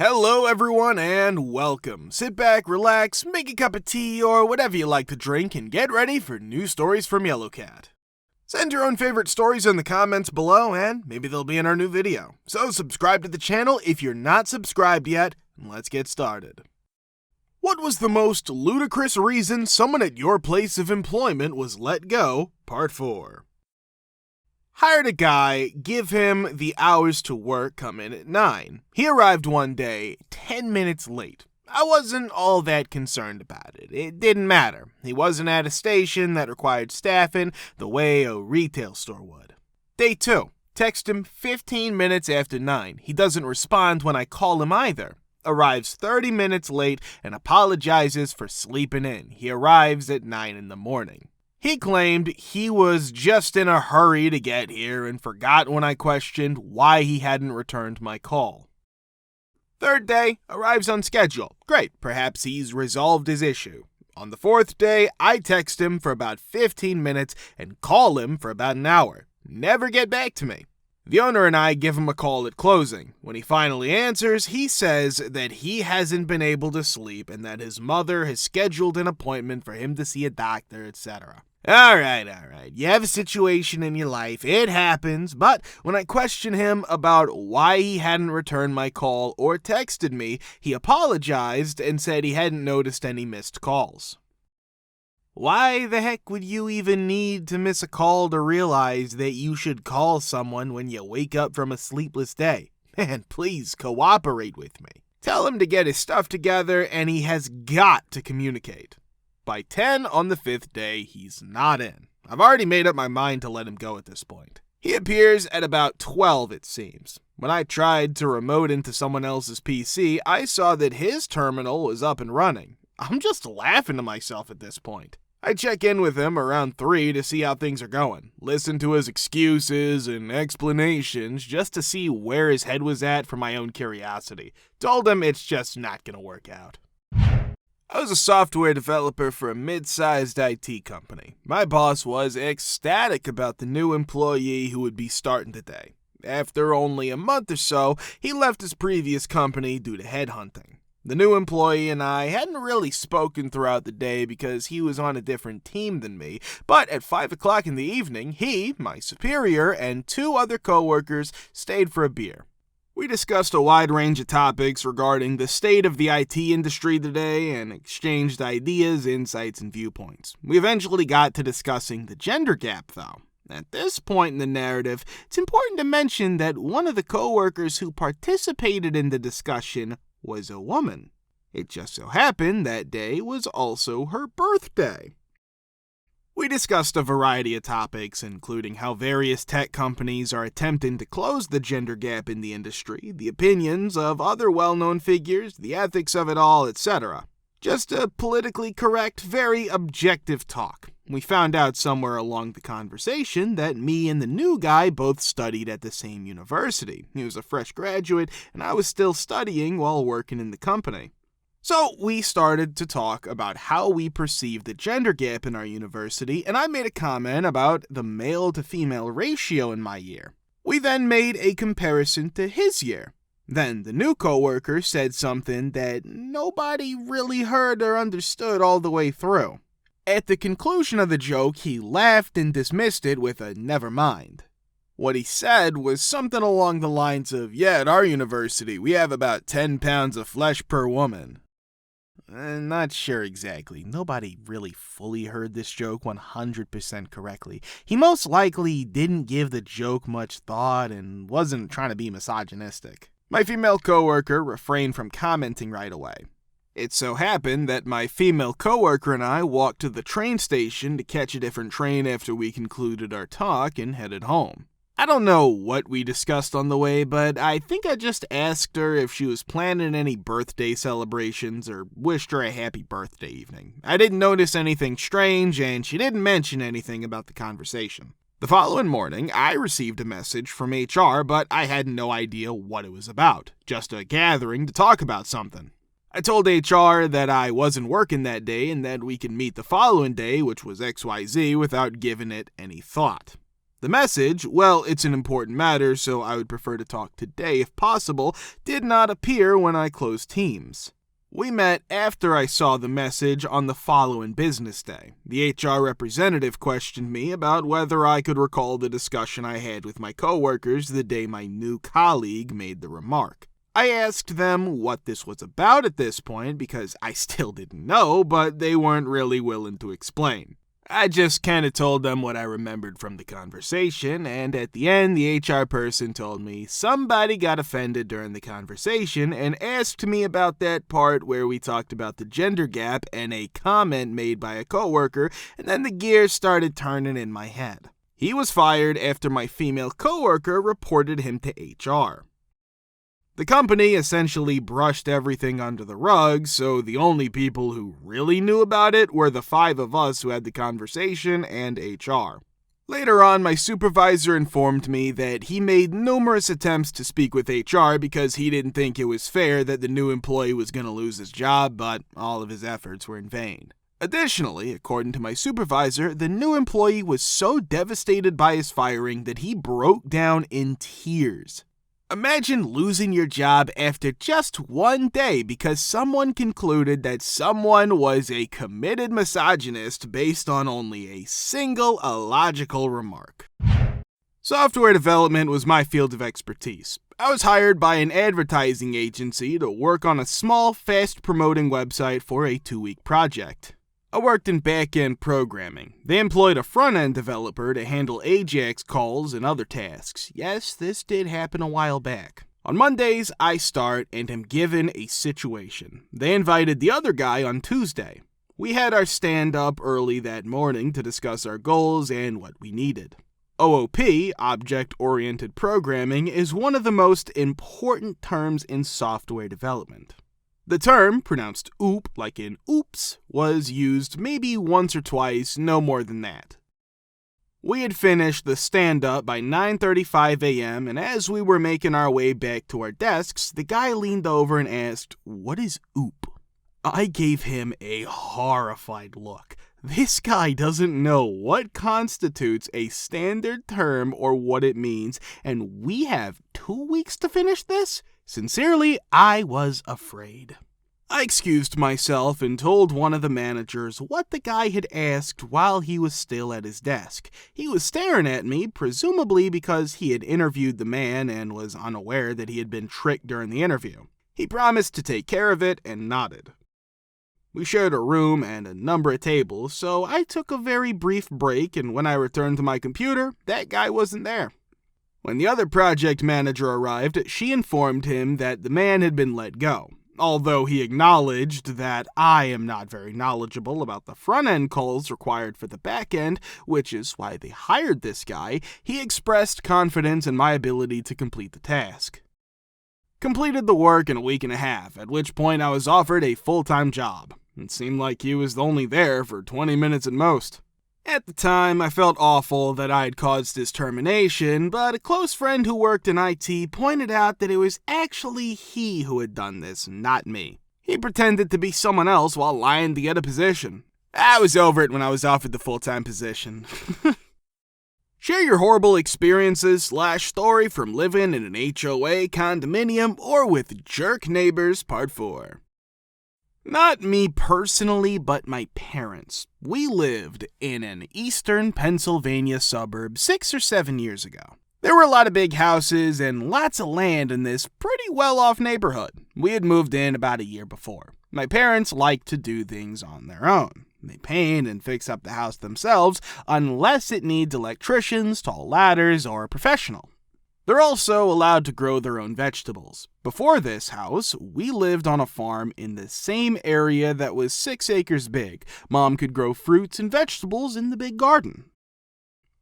Hello everyone and welcome. Sit back, relax, make a cup of tea or whatever you like to drink and get ready for new stories from Yellowcat. Send your own favorite stories in the comments below and maybe they'll be in our new video. So subscribe to the channel if you're not subscribed yet and let's get started. What was the most ludicrous reason someone at your place of employment was let go? Part 4. Hired a guy, give him the hours to work, come in at 9. He arrived one day, 10 minutes late. I wasn't all that concerned about it. It didn't matter. He wasn't at a station that required staffing the way a retail store would. Day 2. Text him 15 minutes after 9. He doesn't respond when I call him either. Arrives 30 minutes late and apologizes for sleeping in. He arrives at 9 in the morning. He claimed he was just in a hurry to get here and forgot when I questioned why he hadn't returned my call. Third day, arrives on schedule. Great, perhaps he's resolved his issue. On the fourth day, I text him for about 15 minutes and call him for about an hour. Never get back to me. The owner and I give him a call at closing. When he finally answers, he says that he hasn't been able to sleep and that his mother has scheduled an appointment for him to see a doctor, etc. All right. You have a situation in your life. It happens. But when I question him about why he hadn't returned my call or texted me, he apologized and said he hadn't noticed any missed calls. Why the heck would you even need to miss a call to realize that you should call someone when you wake up from a sleepless day? Man, please cooperate with me. Tell him to get his stuff together and he has got to communicate. By 10 on the 5th day, he's not in. I've already made up my mind to let him go at this point. He appears at about 12, it seems. When I tried to remote into someone else's PC, I saw that his terminal was up and running. I'm just laughing to myself at this point. I check in with him around 3 to see how things are going, listen to his excuses and explanations just to see where his head was at for my own curiosity. Told him it's just not going to work out. I was a software developer for a mid-sized IT company. My boss was ecstatic about the new employee who would be starting today. After only a month or so, he left his previous company due to headhunting. The new employee and I hadn't really spoken throughout the day because he was on a different team than me, but at 5 o'clock in the evening, he, my superior, and 2 other coworkers stayed for a beer. We discussed a wide range of topics regarding the state of the IT industry today and exchanged ideas, insights, and viewpoints. We eventually got to discussing the gender gap, though. At this point in the narrative, it's important to mention that one of the coworkers who participated in the discussion was a woman. It just so happened that day was also her birthday. We discussed a variety of topics, including how various tech companies are attempting to close the gender gap in the industry, the opinions of other well-known figures, the ethics of it all, etc. Just a politically correct, very objective talk. We found out somewhere along the conversation that me and the new guy both studied at the same university. He was a fresh graduate, and I was still studying while working in the company. So we started to talk about how we perceive the gender gap in our university, and I made a comment about the male-to-female ratio in my year. We then made a comparison to his year. Then the new coworker said something that nobody really heard or understood all the way through. At the conclusion of the joke, he laughed and dismissed it with a never mind. What he said was something along the lines of, yeah, at our university, we have about 10 pounds of flesh per woman. Not sure exactly. Nobody really fully heard this joke 100% correctly. He most likely didn't give the joke much thought and wasn't trying to be misogynistic. My female coworker refrained from commenting right away. It so happened that my female coworker and I walked to the train station to catch a different train after we concluded our talk and headed home. I don't know what we discussed on the way, but I think I just asked her if she was planning any birthday celebrations or wished her a happy birthday evening. I didn't notice anything strange, and she didn't mention anything about the conversation. The following morning, I received a message from HR, but I had no idea what it was about. Just a gathering to talk about something. I told HR that I wasn't working that day and that we could meet the following day, which was XYZ, without giving it any thought. The message, well, it's an important matter, so I would prefer to talk today if possible, did not appear when I closed Teams. We met after I saw the message on the following business day. The HR representative questioned me about whether I could recall the discussion I had with my coworkers the day my new colleague made the remark. I asked them what this was about at this point because I still didn't know, but they weren't really willing to explain. I just kind of told them what I remembered from the conversation, and at the end, the HR person told me somebody got offended during the conversation and asked me about that part where we talked about the gender gap and a comment made by a coworker, and then the gears started turning in my head. He was fired after my female coworker reported him to HR. The company essentially brushed everything under the rug, so the only people who really knew about it were the 5 of us who had the conversation and HR. Later on, my supervisor informed me that he made numerous attempts to speak with HR because he didn't think it was fair that the new employee was going to lose his job, but all of his efforts were in vain. Additionally, according to my supervisor, the new employee was so devastated by his firing that he broke down in tears. Imagine losing your job after just one day because someone concluded that someone was a committed misogynist based on only a single illogical remark. Software development was my field of expertise. I was hired by an advertising agency to work on a small, fast-promoting website for a 2-week project. I worked in back-end programming. They employed a front-end developer to handle AJAX calls and other tasks. Yes, this did happen a while back. On Mondays, I start and am given a situation. They invited the other guy on Tuesday. We had our stand-up early that morning to discuss our goals and what we needed. OOP, Object-Oriented Programming, is one of the most important terms in software development. The term, pronounced oop like in oops, was used maybe once or twice, no more than that. We had finished the stand-up by 9:35 a.m., and as we were making our way back to our desks, the guy leaned over and asked, "What is oop?" I gave him a horrified look. This guy doesn't know what constitutes a standard term or what it means, and we have 2 weeks to finish this? Sincerely, I was afraid. I excused myself and told one of the managers what the guy had asked while he was still at his desk. He was staring at me, presumably because he had interviewed the man and was unaware that he had been tricked during the interview. He promised to take care of it and nodded. We shared a room and a number of tables, so I took a very brief break, and when I returned to my computer, that guy wasn't there. When the other project manager arrived, she informed him that the man had been let go. Although he acknowledged that I am not very knowledgeable about the front-end calls required for the back-end, which is why they hired this guy, he expressed confidence in my ability to complete the task. Completed the work in a week and a half, at which point I was offered a full-time job. It seemed like he was only there for 20 minutes at most. At the time, I felt awful that I had caused his termination, but a close friend who worked in IT pointed out that it was actually he who had done this, not me. He pretended to be someone else while lying to get a position. I was over it when I was offered the full-time position. Share your horrible experiences / story from living in an HOA, condominium, or with jerk neighbors, part 4. Not me personally, but my parents. We lived in an eastern Pennsylvania suburb 6 or 7 years ago. There were a lot of big houses and lots of land in this pretty well-off neighborhood. We had moved in about a year before. My parents liked to do things on their own. They paint and fix up the house themselves, unless it needs electricians, tall ladders, or a professional. They're also allowed to grow their own vegetables. Before this house, we lived on a farm in the same area that was 6 acres big. Mom could grow fruits and vegetables in the big garden.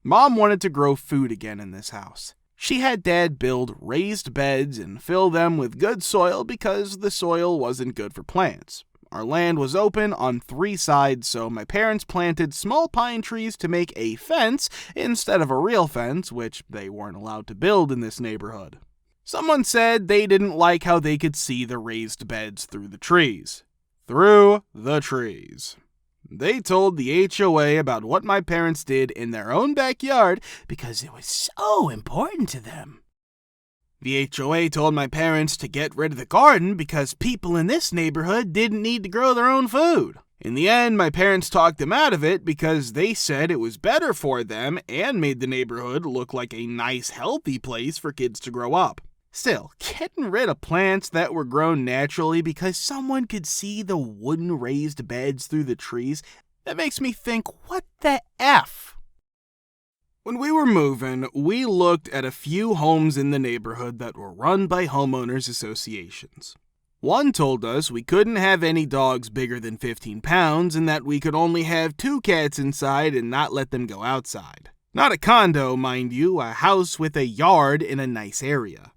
Mom wanted to grow food again in this house. She had Dad build raised beds and fill them with good soil because the soil wasn't good for plants. Our land was open on 3 sides, so my parents planted small pine trees to make a fence instead of a real fence, which they weren't allowed to build in this neighborhood. Someone said they didn't like how they could see the raised beds through the trees. Through the trees. They told the HOA about what my parents did in their own backyard because it was so important to them. The HOA told my parents to get rid of the garden because people in this neighborhood didn't need to grow their own food. In the end, my parents talked them out of it because they said it was better for them and made the neighborhood look like a nice, healthy place for kids to grow up. Still, getting rid of plants that were grown naturally because someone could see the wooden raised beds through the trees, that makes me think, what the F? When we were moving, we looked at a few homes in the neighborhood that were run by homeowners associations. One told us we couldn't have any dogs bigger than 15 pounds and that we could only have 2 cats inside and not let them go outside. Not a condo, mind you, a house with a yard in a nice area.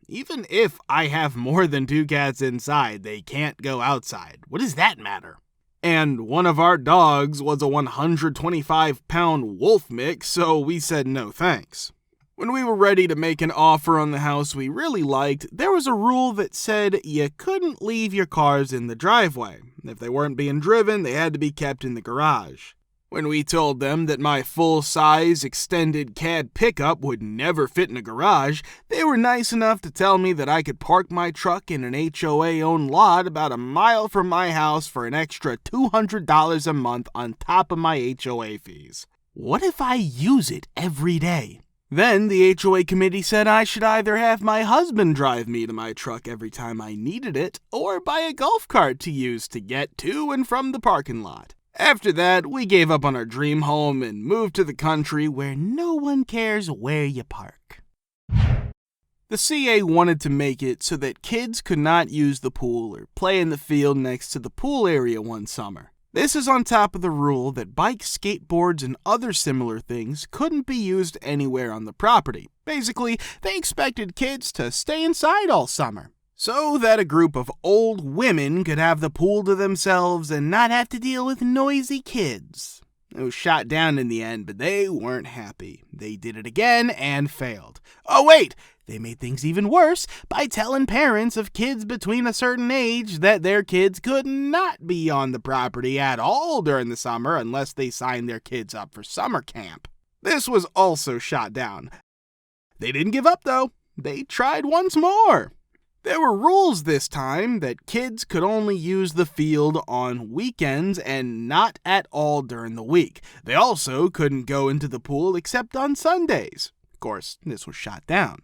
Even if I have more than 2 cats inside, they can't go outside. What does that matter? And one of our dogs was a 125-pound wolf mix, so we said no thanks. When we were ready to make an offer on the house we really liked, there was a rule that said you couldn't leave your cars in the driveway. If they weren't being driven, they had to be kept in the garage. When we told them that my full-size extended cab pickup would never fit in a garage, they were nice enough to tell me that I could park my truck in an HOA-owned lot about a mile from my house for an extra $200 a month on top of my HOA fees. What if I use it every day? Then the HOA committee said I should either have my husband drive me to my truck every time I needed it, or buy a golf cart to use to get to and from the parking lot. After that, we gave up on our dream home and moved to the country where no one cares where you park. The CA wanted to make it so that kids could not use the pool or play in the field next to the pool area one summer. This is on top of the rule that bikes, skateboards, and other similar things couldn't be used anywhere on the property. Basically, they expected kids to stay inside all summer, so that a group of old women could have the pool to themselves and not have to deal with noisy kids. It was shot down in the end, but they weren't happy. They did it again and failed. Oh wait! They made things even worse by telling parents of kids between a certain age that their kids could not be on the property at all during the summer unless they signed their kids up for summer camp. This was also shot down. They didn't give up though. They tried once more. There were rules this time that kids could only use the field on weekends and not at all during the week. They also couldn't go into the pool except on Sundays. Of course, this was shot down.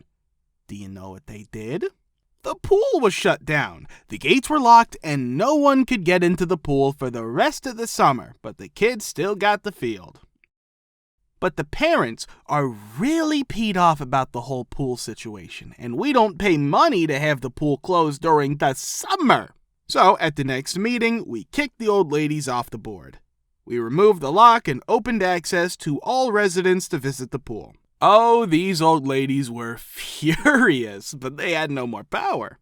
Do you know what they did? The pool was shut down. The gates were locked and no one could get into the pool for the rest of the summer, but the kids still got the field. But the parents are really peed off about the whole pool situation, and we don't pay money to have the pool closed during the summer. So at the next meeting, we kicked the old ladies off the board. We removed the lock and opened access to all residents to visit the pool. Oh, these old ladies were furious, but they had no more power.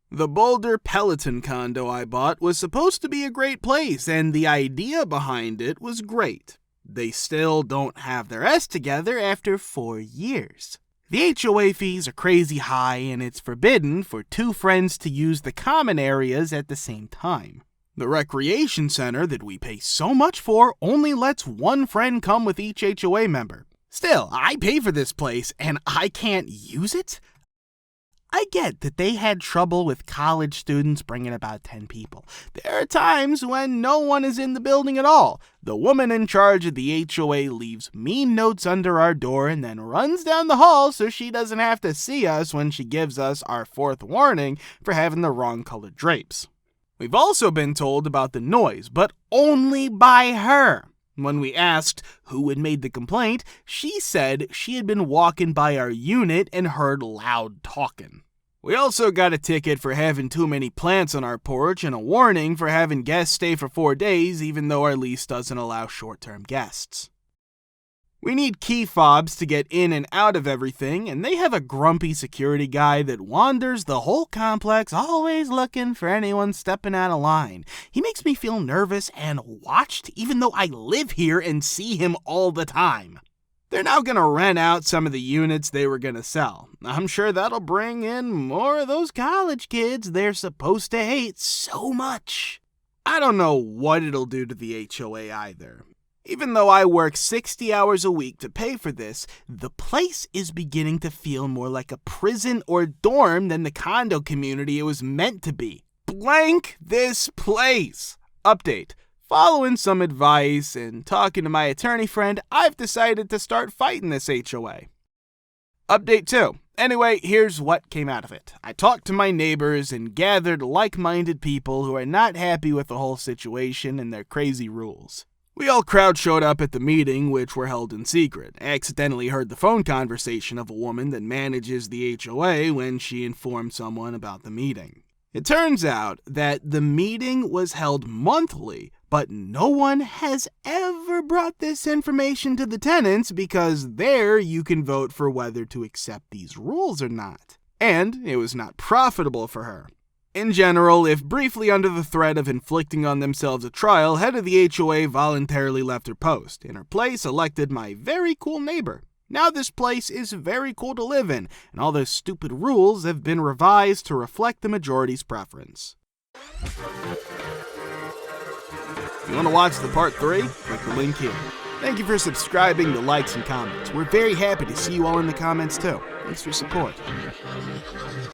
The Boulder Peloton condo I bought was supposed to be a great place, and the idea behind it was great. They still don't have their S together after 4 years. The HOA fees are crazy high, and it's forbidden for 2 friends to use the common areas at the same time. The recreation center that we pay so much for only lets 1 friend come with each HOA member. Still, I pay for this place, and I can't use it? I get that they had trouble with college students bringing about 10 people. There are times when no one is in the building at all. The woman in charge of the HOA leaves mean notes under our door and then runs down the hall so she doesn't have to see us when she gives us our 4th warning for having the wrong colored drapes. We've also been told about the noise, but only by her. When we asked who had made the complaint, she said she had been walking by our unit and heard loud talking. We also got a ticket for having too many plants on our porch and a warning for having guests stay for 4 days even though our lease doesn't allow short-term guests. We need key fobs to get in and out of everything, and they have a grumpy security guy that wanders the whole complex, always looking for anyone stepping out of line. He makes me feel nervous and watched, even though I live here and see him all the time. They're now going to rent out some of the units they were going to sell. I'm sure that'll bring in more of those college kids they're supposed to hate so much. I don't know what it'll do to the HOA either. Even though I work 60 hours a week to pay for this, the place is beginning to feel more like a prison or dorm than the condo community it was meant to be. Blank this place! Update. Following some advice and talking to my attorney friend, I've decided to start fighting this HOA. Update 2. Anyway, here's what came out of it. I talked to my neighbors and gathered like-minded people who are not happy with the whole situation and their crazy rules. We all crowd showed up at the meeting, which were held in secret. I accidentally heard the phone conversation of a woman that manages the HOA when she informed someone about the meeting. It turns out that the meeting was held monthly, but no one has ever brought this information to the tenants because there you can vote for whether to accept these rules or not. And it was not profitable for her. In general, if briefly under the threat of inflicting on themselves a trial, head of the HOA voluntarily left her post. In her place, elected my very cool neighbor. Now this place is very cool to live in, and all those stupid rules have been revised to reflect the majority's preference. If you want to watch the part 3, click the link here. Thank you for subscribing, the likes, and comments. We're very happy to see you all in the comments too. Thanks for your support.